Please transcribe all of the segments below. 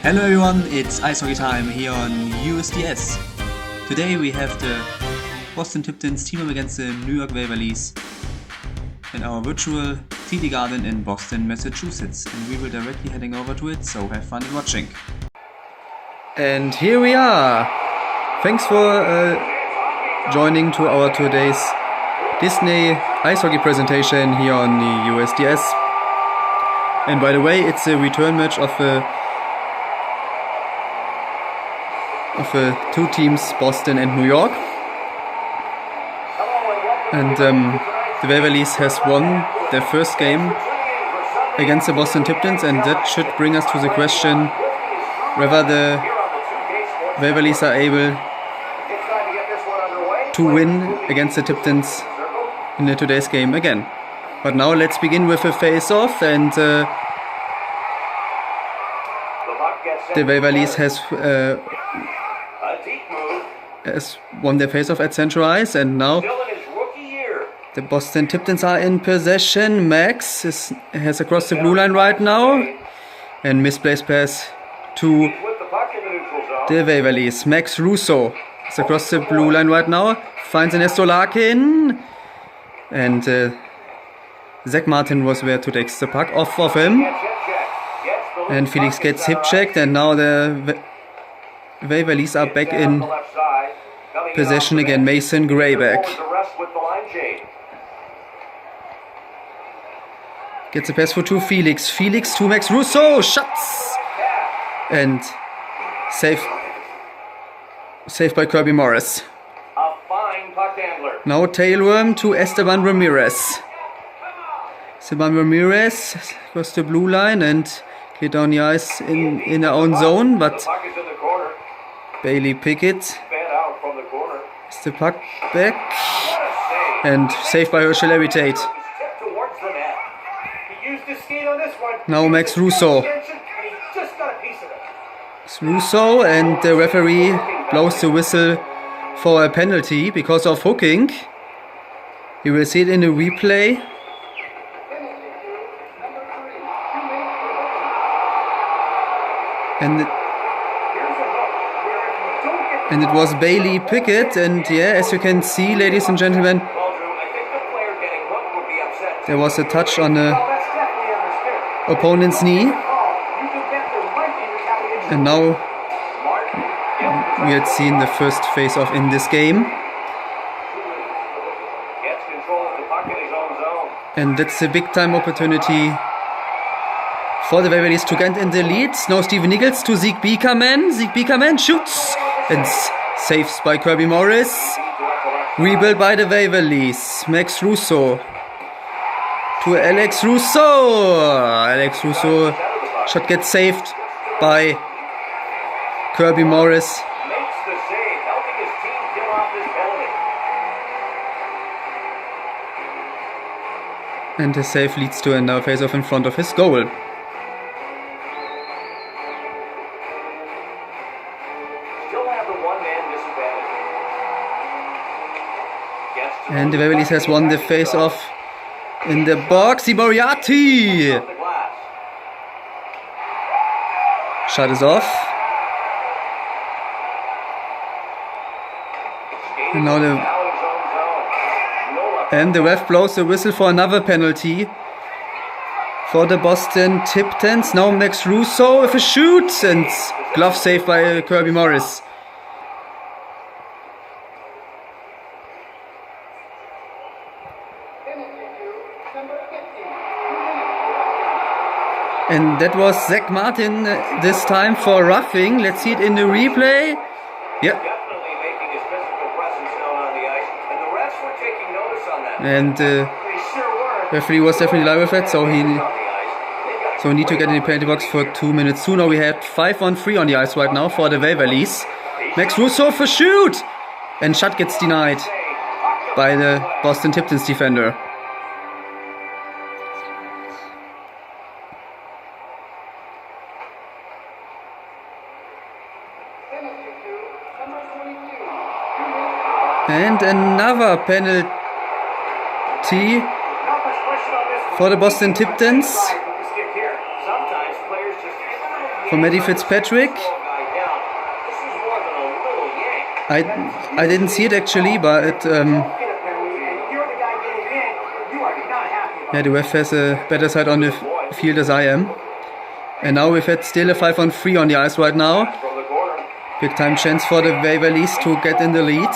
Hello everyone, it's ice hockey time here on USDS. Today we have the Boston Tiptons team up against the New York Waverlys in our virtual TD Garden in Boston, Massachusetts, and we will directly heading over to it, so have fun in watching. And here we are. Thanks for joining to our today's Disney ice hockey presentation here on the USDS. And by the way, it's a return match of two teams, Boston and New York. And the Waverlys has won their first game against the Boston Tiptons, and that should bring us to the question whether the Waverlys are able to win against the Tiptons in today's game again. But now let's begin with a face-off, and the Waverlys has won their face-off at center ice, and now the Boston Tiptons are in possession. Max has across the blue line right now, and misplaced pass to the Waverlys. Max Russo is across the blue line right now, finds an Larkin, and Zach Martin was there to take the puck off of him, and Felix gets hip checked, and now the Waverlys are back in possession again. Mason Grayback gets a pass for two Felix. Felix to Max Russo, shots, and saved by Kirby Morris. Now tailworm to Esteban Ramirez. Esteban Ramirez across the blue line and get down the ice in their own zone, but Bailey Pickett is the puck back and saved by Herschel Levitate. Now Max Russo. It's Russo, and the referee blows the whistle for a penalty because of hooking. You will see it in the replay. And it was Bailey Pickett, and yeah, as you can see, ladies and gentlemen, there was a touch on the opponent's knee. And now we had seen the first face-off in this game. And that's a big-time opportunity for the Waverlys to get in the lead. Now Steven Nichols to Zeke Beakerman. Zeke Beakerman shoots and saves by Kirby Morris. Rebuild by the Waverlys. Max Russo to Alex Russo. Alex Russo shot gets saved by Kirby Morris. And the save leads to another face-off in front of his goal. And the Waverlys has won the face-off in the box. Moriarty! Shot is off. And now the ref blows the whistle for another penalty for the Boston Tiptons. Now Max Russo with a shoot, and glove saved by Kirby Morris. And that was Zach Martin this time for roughing. Let's see it in the replay. Yeah. And referee was definitely live with it, so we need to get in the penalty box for 2 minutes soon. Now we had 5-on-3 on the ice right now for the Waverlys. Max Russo for shoot, and shot gets denied by the Boston Tiptons defender. And another penalty for the Boston Tiptons. from Eddie Fitzpatrick. I didn't see it actually, but yeah, the ref has a better side on the field as I am. And now we've had still a 5-on-3 on the ice right now. Big time chance for the Waverlys to get in the lead.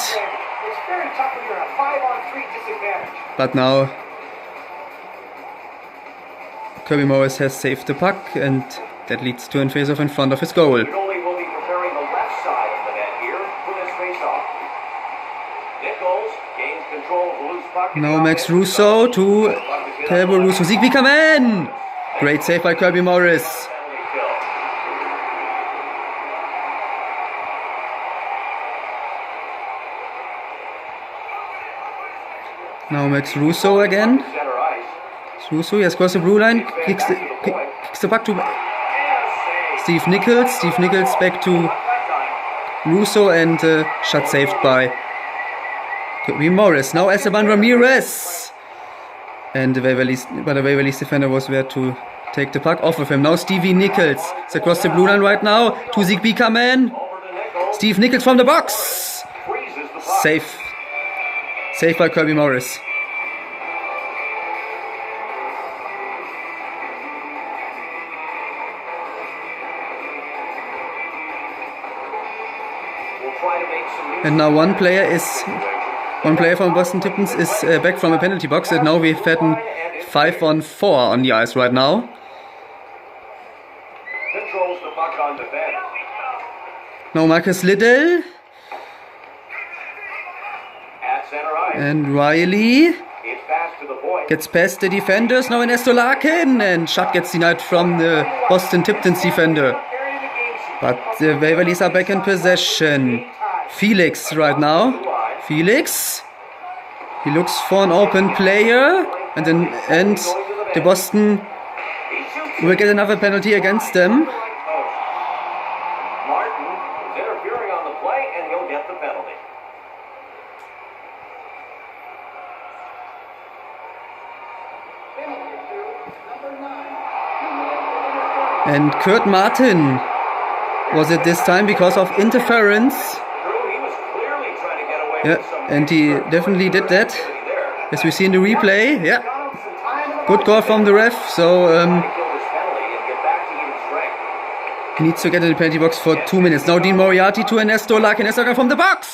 But now Kirby Morris has saved the puck, and that leads to a face-off in front of his goal. Now Max Russo to Calvo Russo. Siegby come in! Great save by Kirby Morris. Now Max Russo again. Russo, yes, across the blue line, kicks the puck to Steve Nichols. Steve Nichols back to Russo, and shot saved by Kirby Morris. Now Esteban Ramirez. And the Waverlys defender was there to take the puck off of him. Now Stevie Nichols. It's across the blue line right now. To Siegby come in. Steve Nichols from the box. Safe by Kirby Morris. And now one player from Boston Tiptons is back from a penalty box, and now we've had a 5-on-4 on the ice right now. Now Marcus Liddell. And Riley gets past the defenders. Now Ernesto Larkin, and shot gets denied from the Boston Tiptons defender. But the Waverlys are back in possession. Felix right now. Felix. He looks for an open player, and the Boston will get another penalty against them. And Kurt Martin was it this time because of interference. Yeah, and he definitely did that, as we see in the replay. Yeah, good call from the ref. So he needs to get in the penalty box for 2 minutes. Now Dean Moriarty to Ernesto Larkin. Ernesto from the box,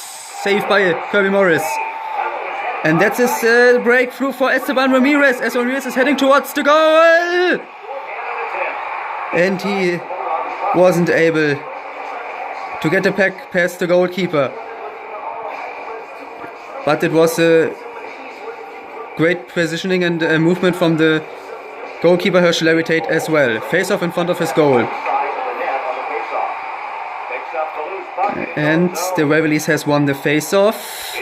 saved by Kirby Morris. And that's his breakthrough for Esteban Ramirez. As Ramirez is heading towards the goal, and he wasn't able to get the puck past the goalkeeper. But it was a great positioning and movement from the goalkeeper Herschel Larry Tate as well. Face off in front of his goal. And the Waverlys has won the face off.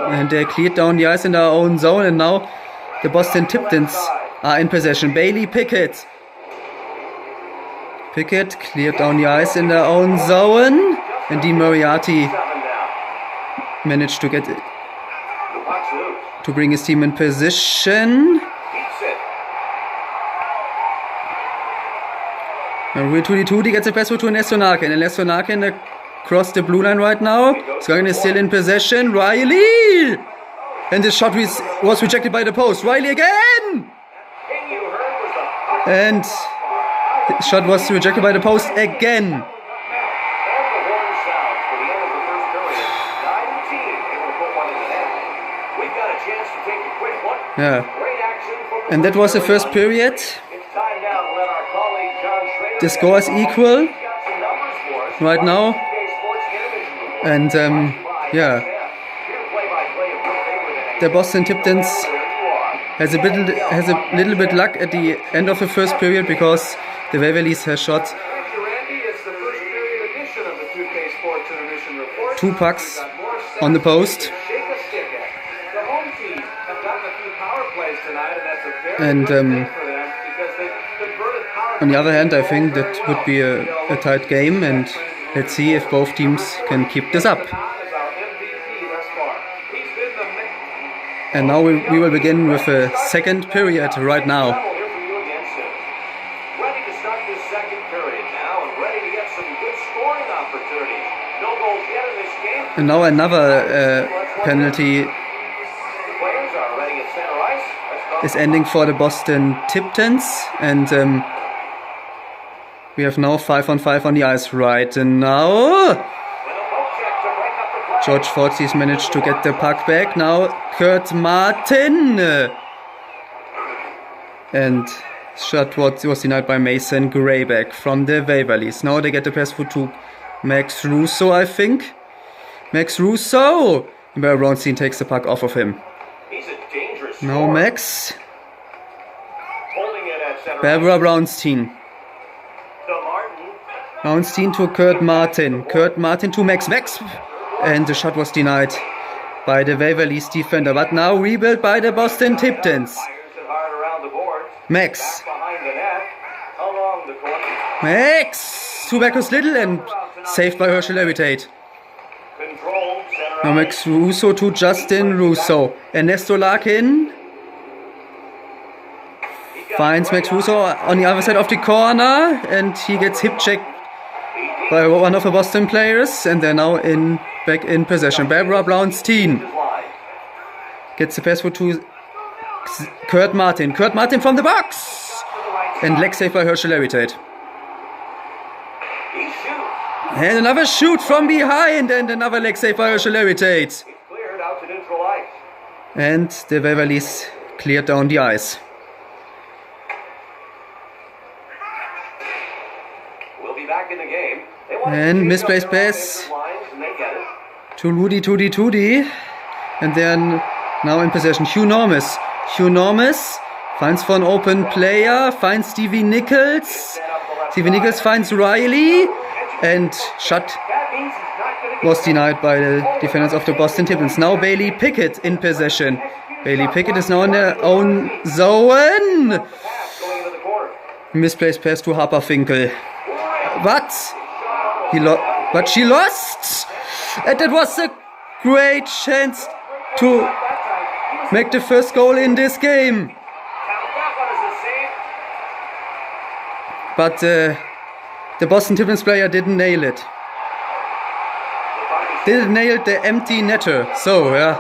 And they cleared down the ice in their own zone. And now the Boston Tiptons are in possession. Bailey Pickett. Pickett cleared down the ice in their own zone. And Dean Moriarty managed to get it, to bring his team in position. Now Rui Tutti gets a pass to Ernesto Larkin. Ernesto Larkin across the blue line right now. Skagen is still in possession. Riley! And the shot was rejected by the post. Riley again! And the shot was rejected by the post again. Yeah, and that was the first period. The score is equal right now, and yeah, the Boston Tiptons has a little bit luck at the end of the first period, because the Waverlys has shot 2 pucks on the post. And on the other hand, I think that would be a tight game, and let's see if both teams can keep this up. And now we will begin with a second period right now. Ready to start this second period now, and And now another penalty is ending for the Boston Tiptons, and we have now 5-on-5 on the ice right now. George Fortsy's managed to get the puck back. Now Kurt Martin, and shot was denied by Mason Grayback from the Waverlys. Now they get the pass to Max Russo, I think. Max Russo! Barbara Brownstein takes the puck off of him. Now Max. Barbara Brownstein. Brownstein to Kurt Martin. Kurt Martin to Max. Max! And the shot was denied by the Waverlys defender. But now rebuilt by the Boston Tiptons. Max. Max! To Marcus Little and saved by Herschel Levitate. Now Max Russo to Justin Russo. Ernesto Larkin finds Max Russo on the other side of the corner, and he gets hip checked by one of the Boston players, and they're now back in possession. Barbara Brownstein gets the pass to Kurt Martin. Kurt Martin from the box! And leg save by Herschel Levitate. And another shoot from behind, and another leg save by Herschel Levitate. And the Waverlys cleared down the ice. And misplaced pass to Tudy. And then now in possession Hugh Normus. Hugh Normus finds for an open player, finds Stevie Nichols. Stevie Nichols finds Riley. And shot was denied by the defenders of the Boston Tiptons. Now Bailey Pickett in possession. Bailey Pickett is now in their own zone. Misplaced pass to Harper Finkel. But she lost. And that was a great chance to make the first goal in this game. But the Boston Tiptons player didn't nail it. Didn't nail the empty netter. So, yeah.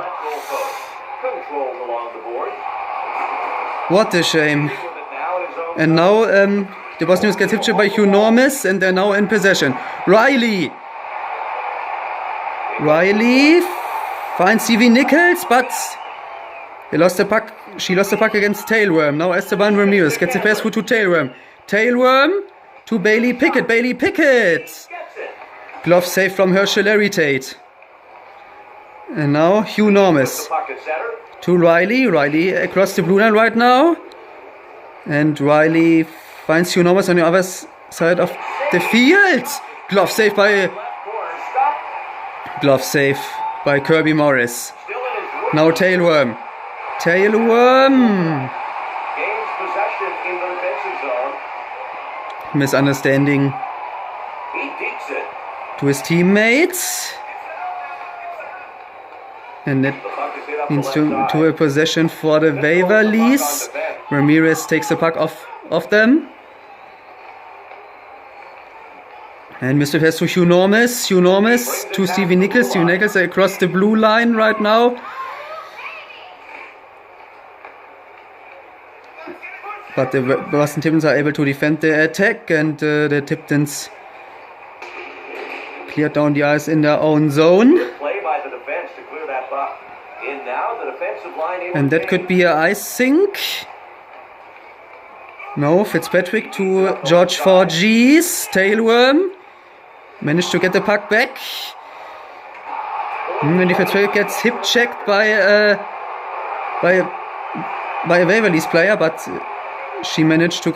What a shame. And now the Boston Tiptons get hip checked by Hugh Normus, and they're now in possession. Riley finds Stevie Nichols, but he lost the puck. She lost the puck against Tailworm. Now Esteban Ramirez gets the pass through to Tailworm. Tailworm to Bailey Pickett. Bailey Pickett! Glove save from Herschel Levitate. And now Hugh Normus to Riley. Riley across the blue line right now. And Riley finds Hugh Normus on the other side of the field. Glove save by Kirby Morris. Now Tailworm. Misunderstanding to his teammates, and that means to a possession for the Waverlys. Ramirez takes the puck off them, and Mr. Pass to Hugh Normus to Stevie Nichols. Stevie Nichols across the blue line right now. But the Boston Tiptons are able to defend the attack, and the Tiptons cleared down the ice in their own zone. And that could be an ice sink. No, Fitzpatrick to George Fortys. Tailworm managed to get the puck back. And the Fitzpatrick gets hip checked by a Waverlys player, but she managed to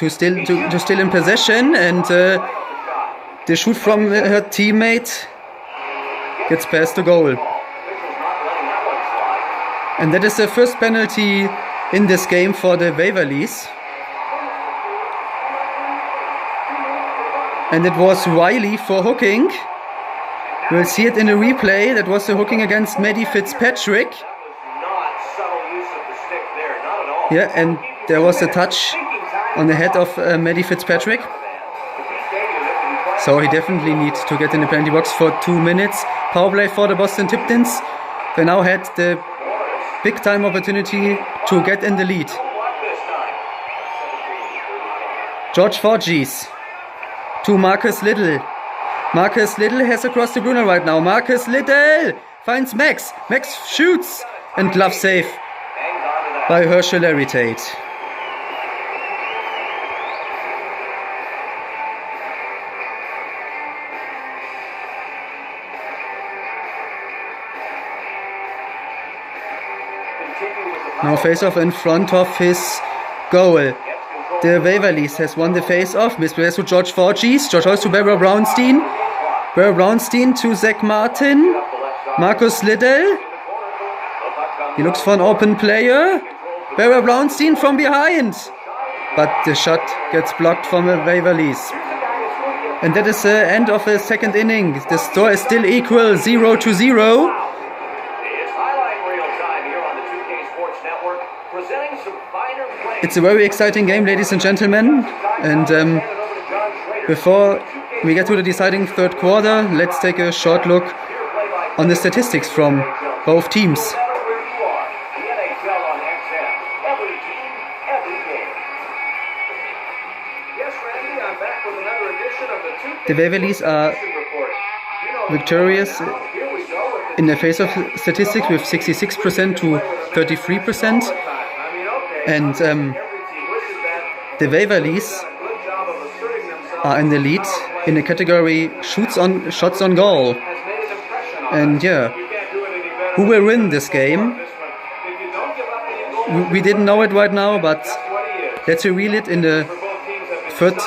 still in possession, and the shoot from her teammate gets past the goal. And that is the first penalty in this game for the Waverlys. And it was Riley for hooking. We'll see it in the replay. That was the hooking against Maddie Fitzpatrick. Yeah, and there was a touch on the head of Maddie Fitzpatrick. So he definitely needs to get in the penalty box for 2 minutes. Power play for the Boston Tiptons. They now had the big time opportunity to get in the lead. George Forges to Marcus Little. Marcus Little has across the blue line right now. Marcus Little finds Max. Max shoots and glove save by Herschel Larry Tate. Now face-off in front of his goal. The Waverlys has won the face-off. Misplays to George Forges. George Forges to Barbara Brownstein. Barbara Brownstein to Zach Martin. Marcus Liddell. He looks for an open player. Barbara Brownstein from behind. But the shot gets blocked from the Waverlys. And that is the end of the second inning. The score is still equal, 0-0. It's a very exciting game, ladies and gentlemen. And before we get to the deciding third quarter, let's take a short look on the statistics from both teams. The Waverlys are victorious in the face-off statistics with 66% to 33%. And the Waverlys are in the lead in the category shots on goal. And yeah, who will win this game? We didn't know it right now, but let's reveal it in the third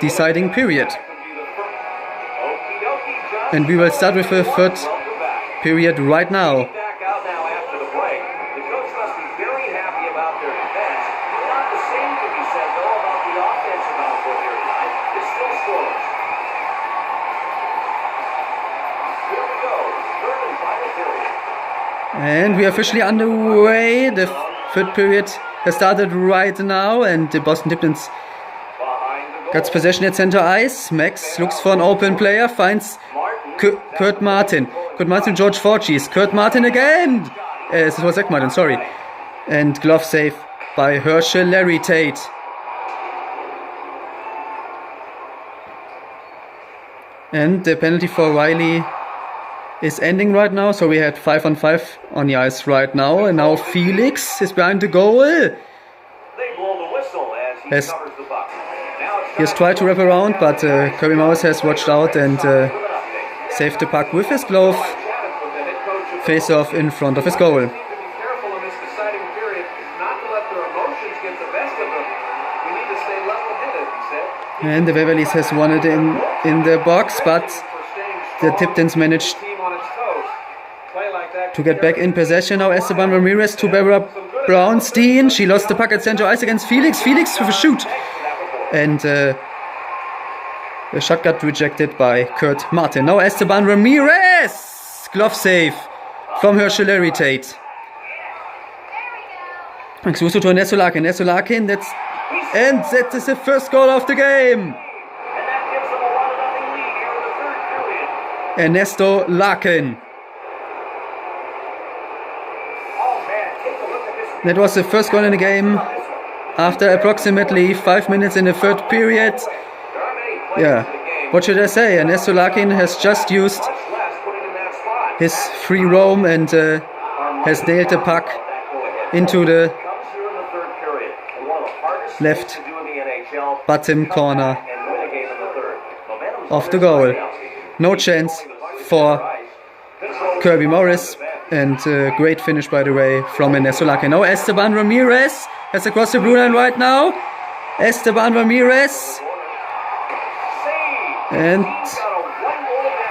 deciding period. And we will start with the third period right now. And we are officially underway. The third period has started right now, and the Boston Tiptons got possession at center ice. Max looks for an open player, finds Kurt Martin. Kurt Martin, George Forges. Kurt Martin again! This was Zach Martin, sorry. And glove save by Herschel Larry Tate. And the penalty for Riley is ending right now, so we had 5-on-5 on the ice right now, and now Felix is behind the goal. He has tried to wrap around, but Kirby Morris has watched out and saved the puck with his glove. Face off in front of his goal. And the Waverlys has won it in the box, but the Tiptons managed to get back in possession. Now Esteban Ramirez to Barbara Brownstein. She lost the puck at center ice against Felix. Felix with a shoot. And the shot got rejected by Kurt Martin. Now Esteban Ramirez. Glove save from Herschel Larry Tate. Exuso to Ernesto Larkin. Ernesto Larkin, that is the first goal of the game. Ernesto Larkin. That was the first goal in the game after approximately 5 minutes in the third period. Yeah, what should I say? Ernesto Larkin has just used his free roam and has nailed the puck into the left bottom corner of the goal. No chance for Kirby Morris, and great finish, by the way, from Ernesto Larkin. Now Esteban Ramirez has across the blue line right now. Esteban Ramirez. And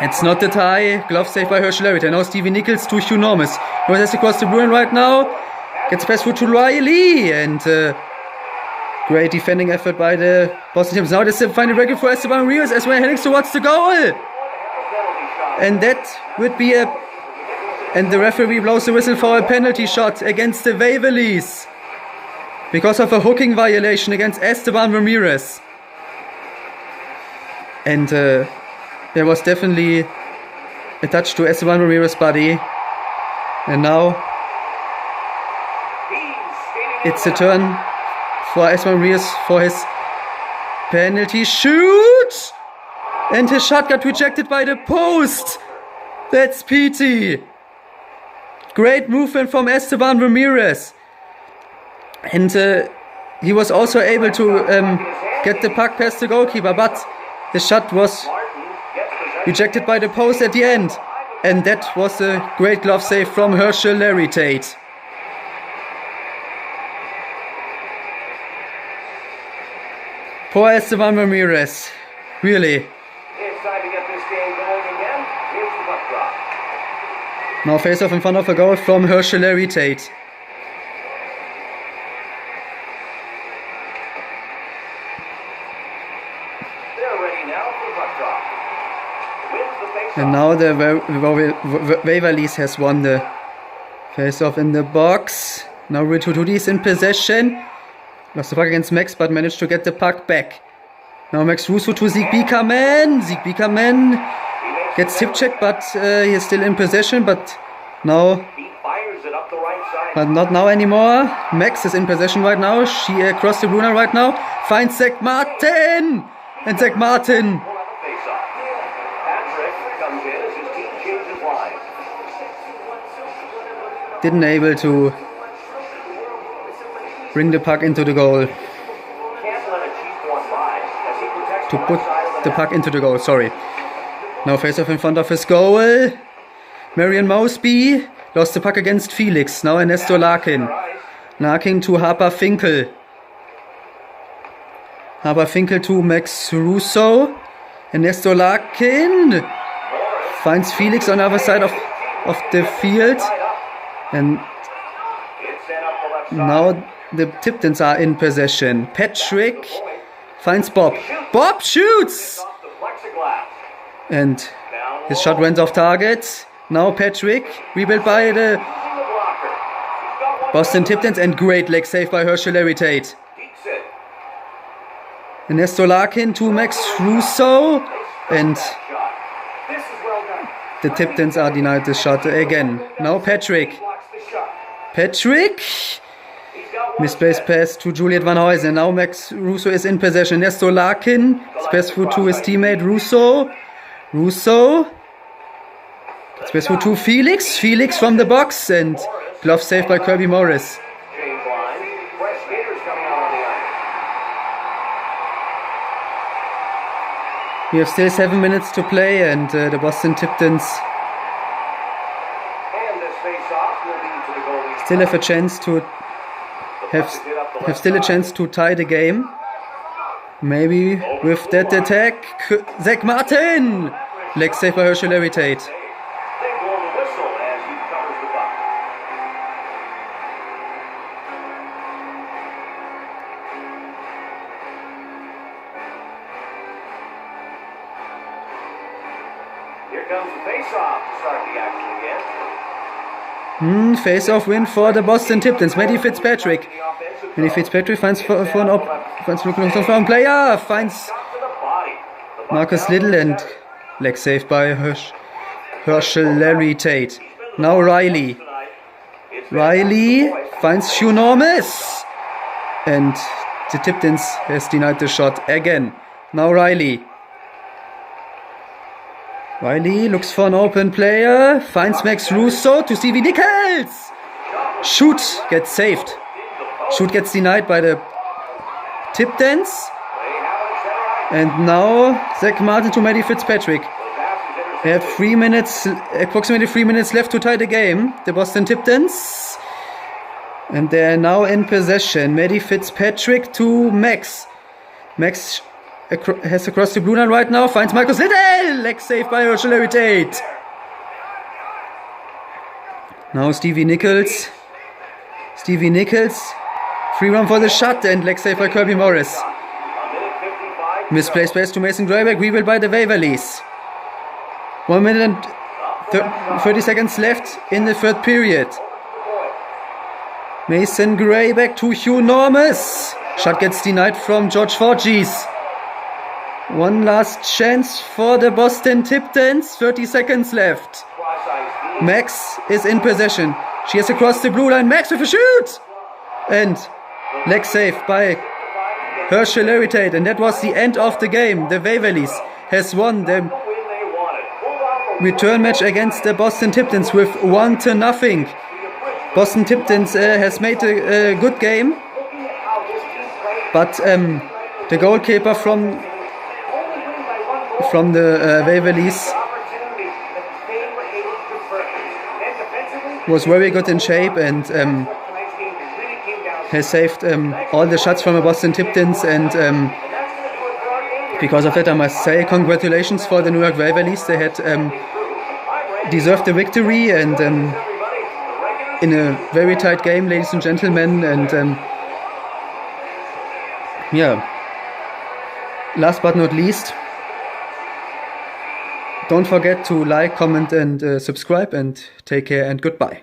it's not the tie. Glove save by Herschel Larry Tate. Now Stevie Nichols to Hugh Normus. Who has across the blue line right now. Gets pass through to Riley. And great defending effort by the Boston Tiptons. Now this is the final record for Esteban Ramirez as we're heading towards the goal. And that would be and the referee blows the whistle for a penalty shot against the Waverlys because of a hooking violation against Esteban Ramirez. And there was definitely a touch to Esteban Ramirez's body. And now it's a turn for Esteban Ramirez for his penalty shoot. And his shot got rejected by the post. That's PT. Great movement from Esteban Ramirez. And he was also able to get the puck past the goalkeeper, but the shot was rejected by the post at the end. And that was a great glove save from Herschel Larry Tate. Poor Esteban Ramirez. Really. Now face off in front of a goal from Herschel Larry Tate. And now the Waverlys has won the face off in the box. Now Ritutudi is in possession. Lost the puck against Max, but managed to get the puck back. Now Max Russo to Sieg Biekerman. Sieg Biekerman gets tip checked, but he is still in possession. But now, not now anymore. Max is in possession right now. She across the blue line right now. Finds Zach Martin, and Zach Martin didn't able to bring the puck into the goal. To put the puck into the goal. Sorry. Now face off in front of his goal. Marion Mosby lost the puck against Felix. Now Ernesto Larkin. Larkin to Harper Finkel. Harper Finkel to Max Russo. Ernesto Larkin finds Felix on the other side of the field. And now the Tiptons are in possession. Patrick finds Bob. Bob shoots! And his shot went off target. Now Patrick, rebuilt by the Boston Tiptons, and great leg save by Herschel Larry Tate. Ernesto Larkin to Max Russo, and the Tiptons are denied the shot again. Now Patrick. Misplaced pass to Juliet Van Huysen. Now Max Russo is in possession. Ernesto Larkin, pass through to his teammate Russo. Space for to Felix. Felix from the box, and glove saved by Kirby Morris. We have still 7 minutes to play, and the Boston Tiptons still have a chance to have still a chance to tie the game. Maybe with that attack, Zach Martin, leg save by Herschel Larry Tate. Face-off win for the Boston Tiptons. Matty Fitzpatrick. Finds for player. Finds Marcus Little, and leg saved by Herschel Larry Tate. Now Riley. Finds Hugh Normus, and the Tiptons has denied the shot again. Now Riley looks for an open player, finds Max Russo to Stevie Nichols. Shoot gets saved. Shoot gets denied by the Tiptons. And now Zach Martin to Matty Fitzpatrick. They have approximately 3 minutes left to tie the game, the Boston Tiptons. And they are now in possession. Matty Fitzpatrick to Max. Max has across the blue line right now, finds Marcus Little, leg saved by Herschel Larry Tate. Now Stevie Nichols, free run for the shot, and leg saved by Kirby Morris. Misplaced pass to Mason Grayback, rebuilt by the Waverlys. 1 minute and 30 seconds left in the third period. Mason Grayback to Hugh Normus. Shot gets denied from George Forges. One last chance for the Boston Tiptons. 30 seconds left. Max is in possession. She has across the blue line. Max with a shoot! And leg save by Herschel Leritate. And that was the end of the game. The Waverlys has won the return match against the Boston Tiptons with 1-0. Boston Tiptons has made a good game. But the goalkeeper from the Waverlys was very good in shape and has saved all the shots from the Boston Tiptons, and because of that I must say congratulations for the New York Waverlys. They had deserved the victory, and in a very tight game, ladies and gentlemen, and yeah, last but not least, don't forget to like, comment and subscribe, and take care and goodbye.